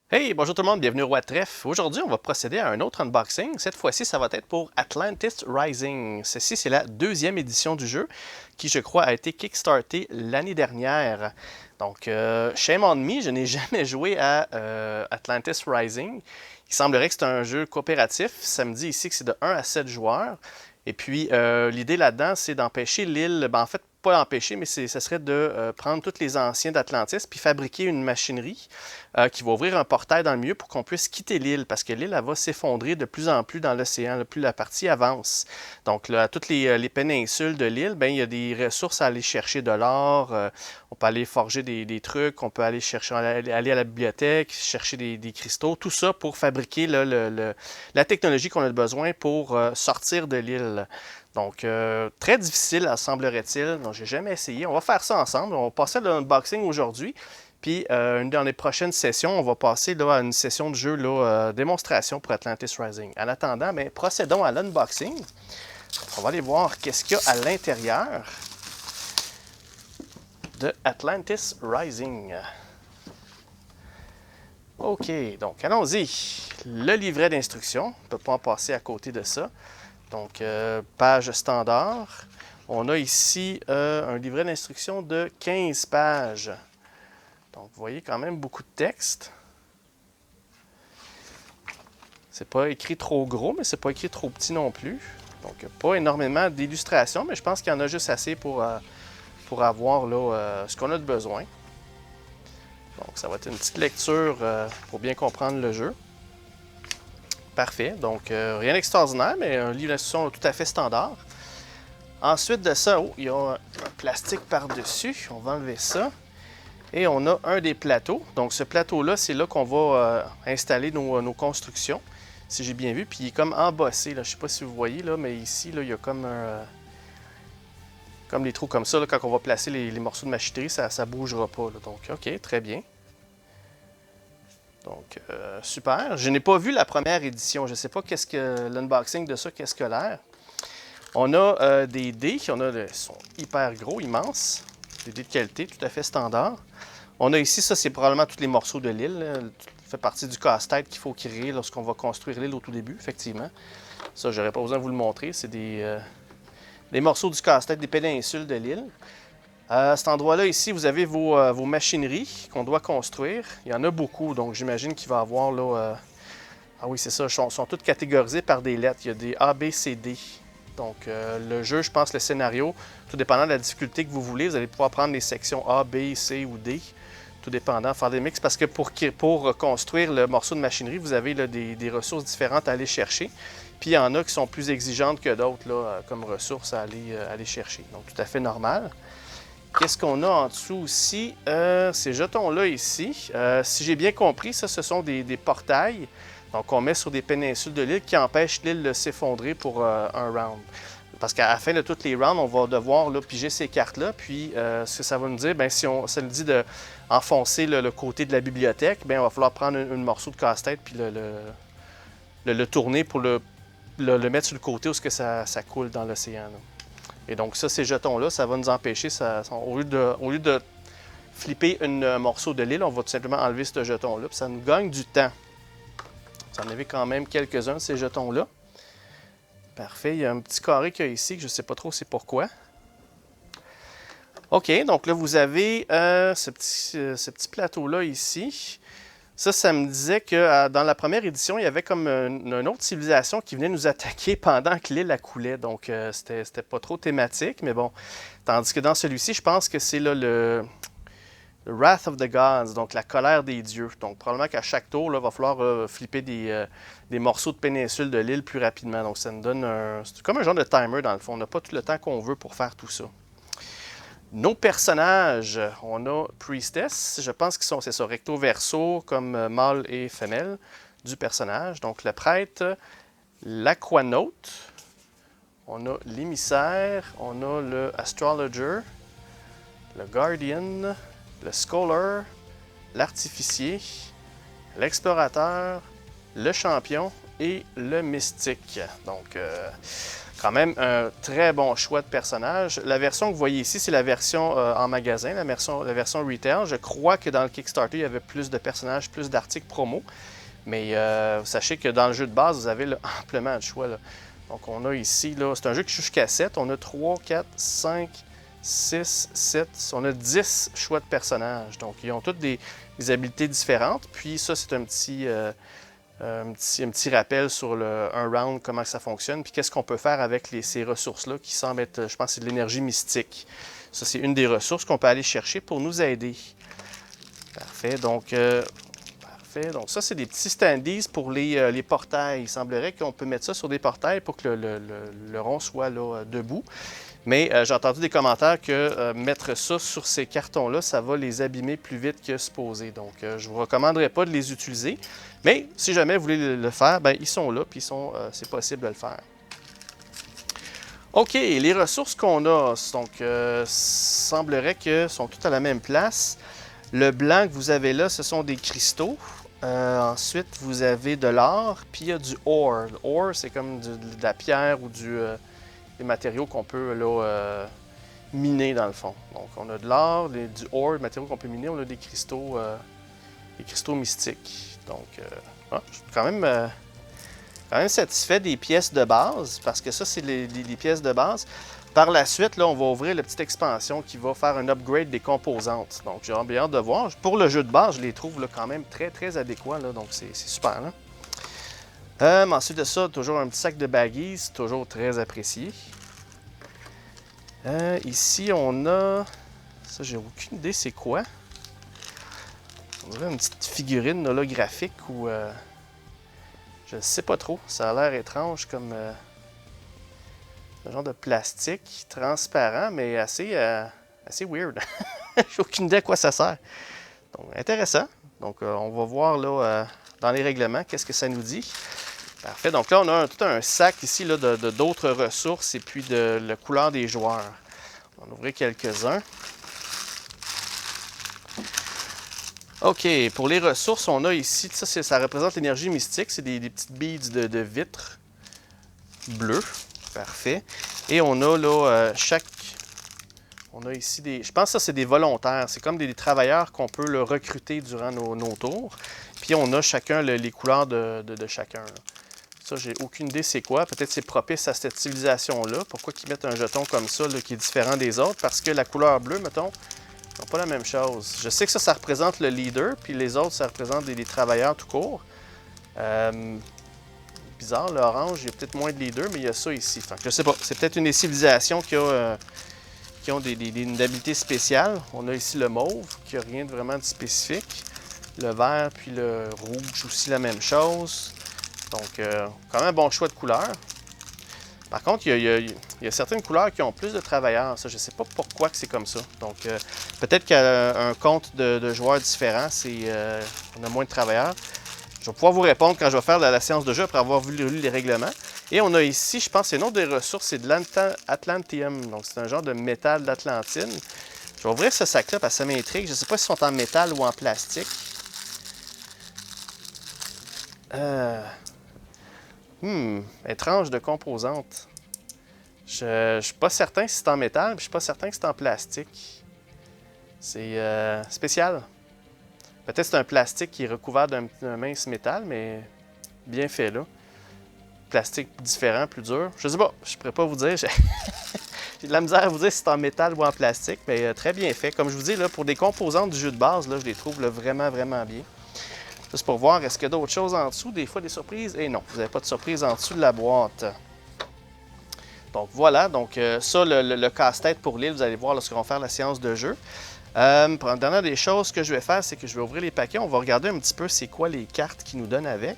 Hey, bonjour tout le monde, bienvenue au Roi de Trèfle. Aujourd'hui, on va procéder à un autre unboxing. Cette fois-ci, ça va être pour Atlantis Rising. Ceci, c'est la deuxième édition du jeu qui, je crois, a été kickstarté l'année dernière. Donc, shame on me, je n'ai jamais joué à Atlantis Rising. Il semblerait que c'est un jeu coopératif. Ça me dit ici que c'est de 1 à 7 joueurs. Et puis, l'idée là-dedans, c'est d'empêcher l'île, en fait, pas empêcher, mais ça serait de prendre tous les anciens d'Atlantis puis fabriquer une machinerie qui va ouvrir un portail dans le milieu pour qu'on puisse quitter l'île, parce que l'île, elle va s'effondrer de plus en plus dans l'océan, plus la partie avance. Donc, là, à toutes les péninsules de l'île, ben, il y a des ressources à aller chercher de l'or, on peut aller forger des trucs, on peut aller chercher, aller à la bibliothèque, chercher des cristaux, tout ça pour fabriquer là, la technologie qu'on a besoin pour sortir de l'île. Donc, très difficile, semblerait-il. Donc, j'ai jamais essayé. On va faire ça ensemble. On va passer à l'unboxing aujourd'hui. Puis, dans les prochaines sessions, on va passer là, à une session de jeu là, démonstration pour Atlantis Rising. En attendant, ben, procédons à l'unboxing. On va aller voir qu'est-ce qu'il y a à l'intérieur de Atlantis Rising. OK, donc allons-y. Le livret d'instructions. On ne peut pas en passer à côté de ça. Donc, page standard. On a ici un livret d'instructions de 15 pages. Donc, vous voyez quand même beaucoup de texte. C'est pas écrit trop gros, mais c'est pas écrit trop petit non plus. Donc, pas énormément d'illustrations, mais je pense qu'il y en a juste assez pour avoir là, ce qu'on a de besoin. Donc, ça va être une petite lecture pour bien comprendre le jeu. Parfait. Donc, rien d'extraordinaire, mais un livre d'instruction tout à fait standard. Ensuite de ça, il y a un plastique par-dessus. On va enlever ça. Et on a un des plateaux. Donc, ce plateau-là, c'est là qu'on va installer nos constructions, si j'ai bien vu. Puis, il est comme embossé. Là. Je ne sais pas si vous voyez, là, mais ici, là, il y a comme comme des trous comme ça. Là, quand on va placer les morceaux de machinerie, ça ne bougera pas. Là. Donc, OK, très bien. Donc, super. Je n'ai pas vu la première édition. Je ne sais pas qu'est-ce que l'unboxing de ça, qu'est-ce que l'air. On a des dés. Ils sont hyper gros, immenses. Des dés de qualité, tout à fait standard. On a ici, ça, c'est probablement tous les morceaux de l'île. Ça fait partie du casse-tête qu'il faut créer lorsqu'on va construire l'île au tout début, effectivement. Ça, j'aurais pas besoin de vous le montrer. C'est des morceaux du casse-tête des péninsules de l'île. À cet endroit-là, ici, vous avez vos machineries qu'on doit construire. Il y en a beaucoup, donc j'imagine qu'il va y avoir là. Ah oui, c'est ça. Ils sont toutes catégorisées par des lettres. Il y a des A, B, C, D. Donc, le jeu, je pense, le scénario, tout dépendant de la difficulté que vous voulez, vous allez pouvoir prendre les sections A, B, C ou D, tout dépendant, faire des mix. Parce que pour construire le morceau de machinerie, vous avez là, des ressources différentes à aller chercher. Puis, il y en a qui sont plus exigeantes que d'autres là, comme ressources à aller chercher. Donc, tout à fait normal. Qu'est-ce qu'on a en dessous aussi? Ces jetons-là ici, si j'ai bien compris, ça, ce sont des portails. Donc, on met sur des péninsules de l'île qui empêchent l'île de s'effondrer pour un round. Parce qu'à la fin de tous les rounds, on va devoir là, piger ces cartes-là. Puis, ce que ça va nous dire, bien, si ça nous dit d'enfoncer le côté de la bibliothèque, bien, il va falloir prendre un morceau de casse-tête puis le tourner pour le mettre sur le côté où ça coule dans l'océan. Et donc ça, ces jetons-là, ça va nous empêcher, au lieu de flipper un morceau de l'île, on va tout simplement enlever ce jeton-là, puis ça nous gagne du temps. Vous en avez quand même quelques-uns de ces jetons-là. Parfait, il y a un petit carré qu'il y a ici, que je ne sais pas trop c'est pourquoi. OK, donc là, vous avez ce petit plateau-là ici. Ça me disait que dans la première édition, il y avait comme une autre civilisation qui venait nous attaquer pendant que l'île coulait. Donc, c'était pas trop thématique, mais bon. Tandis que dans celui-ci, je pense que c'est là le Wrath of the Gods, donc la colère des dieux. Donc, probablement qu'à chaque tour, il va falloir flipper des morceaux de péninsule de l'île plus rapidement. Donc, ça nous donne c'est comme un genre de timer, dans le fond. On n'a pas tout le temps qu'on veut pour faire tout ça. Nos personnages, on a Priestess, je pense qu'ils sont, c'est ça, recto verso, comme mâle et femelle du personnage. Donc le prêtre, l'aquanaute, on a l'émissaire, on a le astrologer, le guardian, le scholar, l'artificier, l'explorateur, le champion et le mystique. Donc, Quand même un très bon choix de personnage. La version que vous voyez ici, c'est la version en magasin, la version retail. Je crois que dans le Kickstarter, il y avait plus de personnages, plus d'articles promo. Mais sachez que dans le jeu de base, vous avez là, amplement de choix. Là. Donc on a ici, c'est un jeu qui joue jusqu'à 7. On a 3, 4, 5, 6, 7. On a 10 choix de personnages. Donc ils ont toutes des habiletés différentes. Puis ça, c'est un petit rappel sur un round, comment ça fonctionne, puis qu'est-ce qu'on peut faire avec ces ressources-là qui semblent être, je pense, c'est de l'énergie mystique. Ça, c'est une des ressources qu'on peut aller chercher pour nous aider. Parfait. Donc, ça, c'est des petits standees pour les portails. Il semblerait qu'on peut mettre ça sur des portails pour que le rond soit là, debout. Mais j'ai entendu des commentaires que mettre ça sur ces cartons-là, ça va les abîmer plus vite que supposé. Donc, je ne vous recommanderais pas de les utiliser. Mais si jamais vous voulez le faire, ben, ils sont là, puis c'est possible de le faire. OK, les ressources qu'on a, donc, semblerait que sont toutes à la même place. Le blanc que vous avez là, ce sont des cristaux. Ensuite, vous avez de l'or, puis il y a du ore. L'ore, c'est comme de la pierre ou des matériaux qu'on peut là, miner dans le fond. Donc, on a de l'or, du ore, des matériaux qu'on peut miner. On a des cristaux mystiques. Donc, je suis quand même satisfait des pièces de base, parce que ça, c'est les pièces de base. Par la suite, là, on va ouvrir la petite expansion qui va faire un upgrade des composantes. Donc, j'ai bien hâte de voir. Pour le jeu de base, je les trouve là, quand même très, très adéquats. Là, donc, c'est super. Là. Ensuite de ça, toujours un petit sac de baggies, toujours très apprécié. Ici, on a... Ça, j'ai aucune idée c'est quoi. On dirait une petite figurine holographique ou... je ne sais pas trop. Ça a l'air étrange comme... un genre de plastique transparent, mais assez weird. J'ai aucune idée à quoi ça sert. Donc, intéressant. Donc, on va voir là, dans les règlements qu'est-ce que ça nous dit. Parfait. Donc là, on a tout un sac ici là, d'autres ressources et puis de la couleur des joueurs. On va en ouvrir quelques-uns. OK. Pour les ressources, on a ici, ça représente l'énergie mystique. C'est des petites beads de vitre bleues. Parfait. Et on a là, on a ici des... Je pense que ça, c'est des volontaires. C'est comme des travailleurs qu'on peut le recruter durant nos tours. Puis on a chacun les couleurs de chacun. Là. Ça, j'ai aucune idée c'est quoi. Peut-être c'est propice à cette civilisation-là. Pourquoi ils mettent un jeton comme ça là, qui est différent des autres? Parce que la couleur bleue, mettons, n'ont pas la même chose. Je sais que ça représente le leader, puis les autres, ça représente des travailleurs tout court. Bizarre, l'orange, il y a peut-être moins de leaders, mais il y a ça ici. Enfin, je sais pas, c'est peut-être une des civilisations qui ont une habilité spéciale. On a ici le mauve, qui n'a rien de vraiment de spécifique. Le vert, puis le rouge aussi la même chose. Donc, quand même un bon choix de couleurs. Par contre, il y a certaines couleurs qui ont plus de travailleurs. Ça, je ne sais pas pourquoi c'est comme ça. Donc, peut-être qu'à un compte de joueurs différents, on a moins de travailleurs. Je vais pouvoir vous répondre quand je vais faire la séance de jeu après avoir lu les règlements. Et on a ici, je pense, c'est une autre des ressources, c'est de l'Atlantium. Donc, c'est un genre de métal d'Atlantine. Je vais ouvrir ce sac-là parce que ça m'intrigue. Je ne sais pas s'ils sont en métal ou en plastique. Étrange de composante. Je ne suis pas certain si c'est en métal, puis je ne suis pas certain que c'est en plastique. C'est spécial. Peut-être que c'est un plastique qui est recouvert d'un mince métal, mais bien fait là. Plastique différent, plus dur. Je sais pas, je ne pourrais pas vous dire. J'ai de la misère à vous dire si c'est en métal ou en plastique, mais très bien fait. Comme je vous dis, là, pour des composantes du jeu de base, là, je les trouve là, vraiment, vraiment bien. Juste pour voir, est-ce qu'il y a d'autres choses en dessous? Des fois, des surprises? Et non, vous n'avez pas de surprise en dessous de la boîte. Donc voilà, donc ça, le casse-tête pour l'île, vous allez voir lorsqu'on va faire la séance de jeu. Pour la dernière des choses que je vais faire, c'est que je vais ouvrir les paquets. On va regarder un petit peu c'est quoi les cartes qu'ils nous donnent avec.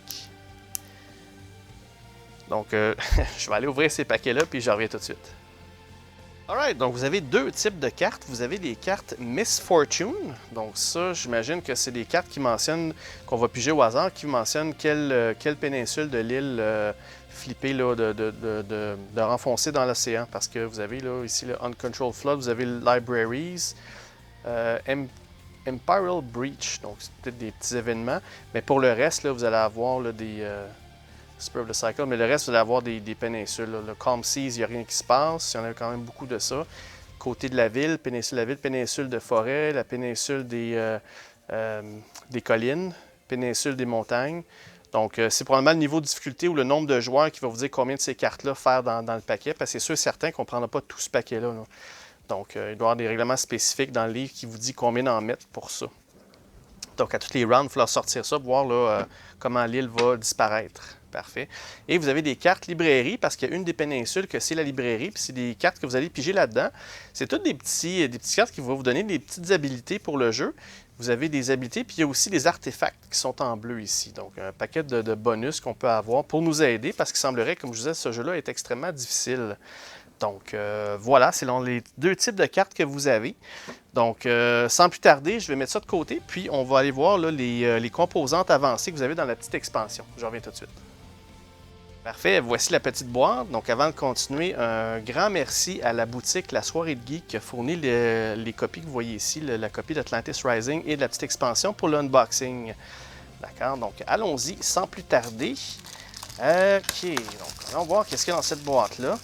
Donc, je vais aller ouvrir ces paquets-là, puis je reviens tout de suite. Alright, donc vous avez deux types de cartes. Vous avez des cartes Miss Fortune. Donc ça, j'imagine que c'est des cartes qui mentionnent, qu'on va piger au hasard, qui mentionnent quelle péninsule de l'île flippée là, de renfoncer dans l'océan. Parce que vous avez là, ici le Uncontrolled Flood, vous avez le Libraries, Imperial Breach, donc c'est peut-être des petits événements. Mais pour le reste, là, vous allez avoir là, Spur of the Cycle, mais le reste, vous allez avoir des péninsules. Là. Le Calm Seas, il n'y a rien qui se passe. Il y en a quand même beaucoup de ça. Côté de la ville, péninsule de forêt, la péninsule des collines, péninsule des montagnes. Donc, c'est probablement le niveau de difficulté ou le nombre de joueurs qui va vous dire combien de ces cartes-là faire dans le paquet, parce que c'est sûr et certain qu'on ne prendra pas tout ce paquet-là. Là. Donc, il doit y avoir des règlements spécifiques dans le livre qui vous dit combien d'en mettre pour ça. Donc, à tous les rounds, il va falloir sortir ça pour voir là, comment l'île va disparaître. Parfait. Et vous avez des cartes librairie, parce qu'il y a une des péninsules que c'est la librairie, puis c'est des cartes que vous allez piger là-dedans. C'est toutes des petites cartes qui vont vous donner des petites habilités pour le jeu. Vous avez des habilités, puis il y a aussi des artefacts qui sont en bleu ici. Donc, un paquet de bonus qu'on peut avoir pour nous aider, parce qu'il semblerait, comme je disais, ce jeu-là est extrêmement difficile. Donc, voilà, c'est les deux types de cartes que vous avez. Donc, sans plus tarder, je vais mettre ça de côté, puis on va aller voir là, les composantes avancées que vous avez dans la petite expansion. Je reviens tout de suite. Parfait, voici la petite boîte. Donc, avant de continuer, un grand merci à la boutique La Soirée de Geek qui a fourni les copies que vous voyez ici, la copie d'Atlantis Rising et de la petite expansion pour l'unboxing. D'accord, donc allons-y sans plus tarder. OK, donc allons voir qu'est-ce qu'il y a dans cette boîte-là.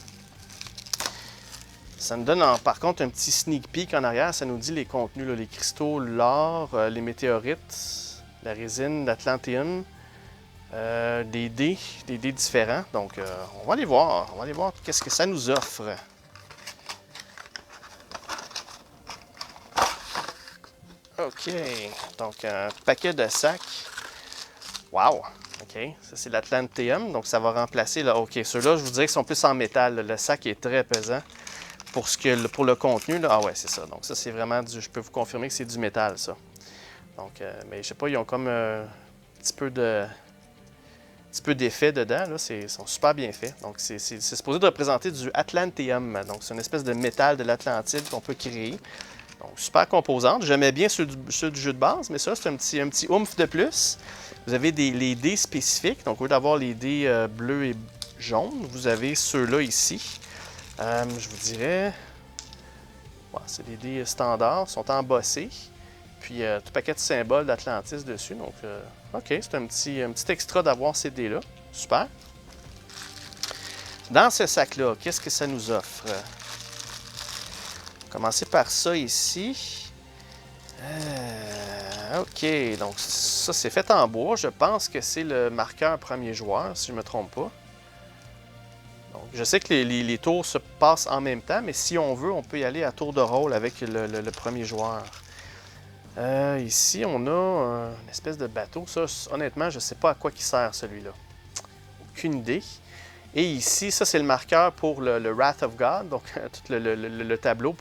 Ça nous donne par contre un petit sneak peek en arrière. Ça nous dit les contenus, là, les cristaux, l'or, les météorites, la résine, l'Atlantium, des dés différents. Donc, on va aller voir. On va aller voir qu'est-ce que ça nous offre. OK. Donc, un paquet de sacs. Wow! OK. Ça, c'est l'Atlantium. Donc, ça va remplacer... Là. OK. Ceux-là, je vous dirais qu'ils sont plus en métal. Là. Le sac est très pesant. Pour le contenu, là, ah ouais, c'est ça. Donc ça, c'est vraiment je peux vous confirmer que c'est du métal, ça. Donc, mais je sais pas, ils ont comme un petit peu d'effet dedans, là. Ils sont super bien faits. Donc, c'est supposé de représenter du Atlantium. Donc, c'est une espèce de métal de l'Atlantide qu'on peut créer. Donc, super composante. J'aimais bien ceux du jeu de base, mais ça, c'est un petit oomph de plus. Vous avez les dés spécifiques. Donc, au lieu d'avoir les dés bleus et jaunes, vous avez ceux-là ici. Je vous dirais, ouais, c'est des dés standards, sont embossés, puis tout paquet de symboles d'Atlantis dessus. Donc, OK, c'est un petit extra d'avoir ces dés-là. Super. Dans ce sac-là, qu'est-ce que ça nous offre? On va commencer par ça ici. OK, donc ça, c'est fait en bois. Je pense que c'est le marqueur premier joueur, si je ne me trompe pas. Donc, je sais que les tours se passent en même temps, mais si on veut, on peut y aller à tour de rôle avec le premier joueur. Ici, on a une espèce de bateau. Ça, honnêtement, je ne sais pas à quoi il sert celui-là. Aucune idée. Et ici, ça, c'est le marqueur pour le Wrath of God, donc tout le tableau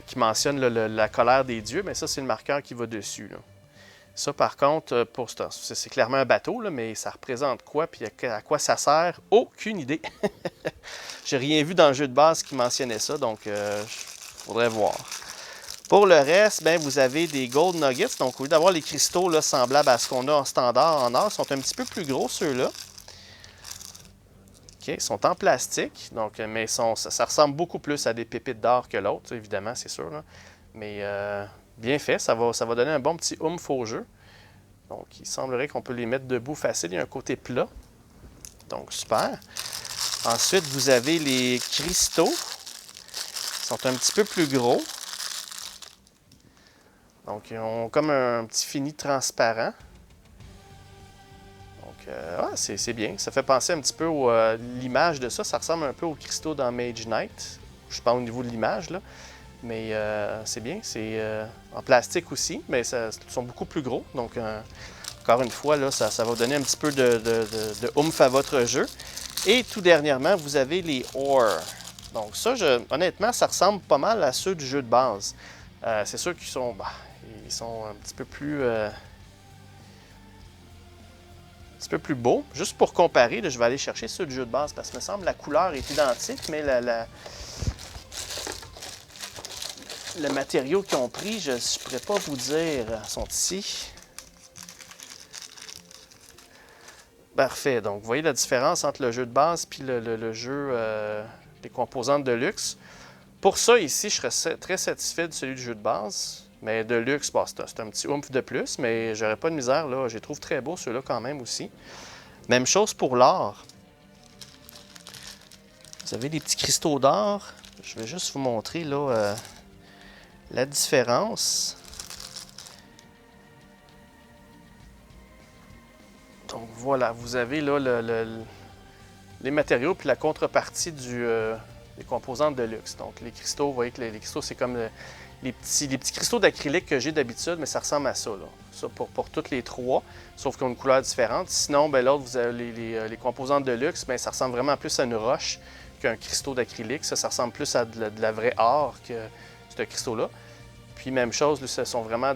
qui mentionne la colère des dieux. Mais ça, c'est le marqueur qui va dessus, là. Ça, par contre, c'est clairement un bateau, là, mais ça représente quoi puis à quoi ça sert? Aucune idée. J'ai rien vu dans le jeu de base qui mentionnait ça, donc il faudrait voir. Pour le reste, ben, vous avez des Gold Nuggets. Donc, au lieu d'avoir les cristaux là, semblables à ce qu'on a en standard en or, ils sont un petit peu plus gros, ceux-là. OK, ils sont en plastique, donc, mais ça ressemble beaucoup plus à des pépites d'or que l'autre, évidemment, c'est sûr. Là. Mais... bien fait, ça va donner un bon petit oomph au jeu. Donc, il semblerait qu'on peut les mettre debout facile. Il y a un côté plat. Donc, super. Ensuite, vous avez les cristaux. Ils sont un petit peu plus gros. Donc, ils ont comme un petit fini transparent. Donc, ouais, c'est bien. Ça fait penser un petit peu à l'image de ça. Ça ressemble un peu aux cristaux dans Mage Knight. Je parle au niveau de l'image, là. Mais c'est bien, c'est en plastique aussi, mais ils sont beaucoup plus gros. Donc, encore une fois, là, ça va donner un petit peu de oomph à votre jeu. Et tout dernièrement, vous avez les ores. Donc ça, honnêtement, ça ressemble pas mal à ceux du jeu de base. C'est sûr qu'ils sont, ils sont un petit peu plus beaux. Juste pour comparer, là, je vais aller chercher ceux du jeu de base parce que me semble la couleur est identique, mais le matériau qu'ils ont pris, je ne pourrais pas vous dire. Ils sont ici. Parfait. Donc, vous voyez la différence entre le jeu de base et le jeu des composantes de luxe. Pour ça, ici, je serais très satisfait de celui du jeu de base. Mais de luxe, c'est un petit oomph de plus, mais j'aurais pas de misère. Là. Je les trouve très beaux, ceux-là, quand même, aussi. Même chose pour l'or. Vous avez des petits cristaux d'or. Je vais juste vous montrer là, la différence. Donc voilà, vous avez là les matériaux puis la contrepartie des composantes de luxe. Donc les cristaux, vous voyez que les cristaux, c'est comme les petits cristaux d'acrylique que j'ai d'habitude, mais ça ressemble à ça. Là. Ça pour toutes les trois, sauf qu'ils ont une couleur différente. Sinon, ben, l'autre, vous avez les composantes de luxe, ben, ça ressemble vraiment plus à une roche qu'un cristaux d'acrylique. Ça ressemble plus à de la vraie or que ce cristaux-là. Puis même chose, là, ce sont vraiment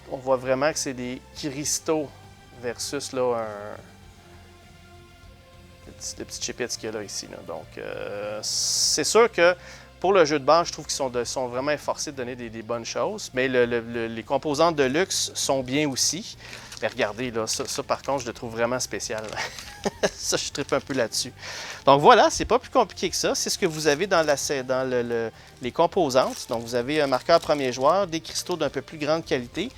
on voit vraiment que c'est des cristaux versus là, le petit chipette qu'il y a là ici. Là. Donc, c'est sûr que pour le jeu de base, je trouve qu'ils sont vraiment efforcés de donner des bonnes choses. Mais les composantes de luxe sont bien aussi. Mais regardez, là, ça par contre, je le trouve vraiment spécial. Ça, je trippe un peu là-dessus. Donc voilà, c'est pas plus compliqué que ça. C'est ce que vous avez dans les composantes. Donc vous avez un marqueur premier joueur, des cristaux d'un peu plus grande qualité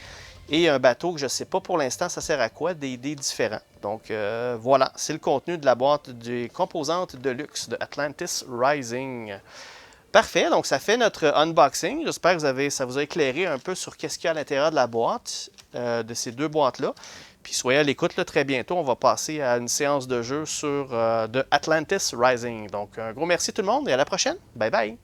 et un bateau que je ne sais pas pour l'instant ça sert à quoi, des dés différents. Donc voilà, c'est le contenu de la boîte des composantes de luxe de Atlantis Rising. Parfait, donc ça fait notre unboxing. J'espère que ça vous a éclairé un peu sur qu'est-ce qu'il y a à l'intérieur de la boîte, de ces deux boîtes-là. Puis soyez à l'écoute, très bientôt, on va passer à une séance de jeu sur de Atlantis Rising. Donc un gros merci tout le monde et à la prochaine. Bye bye!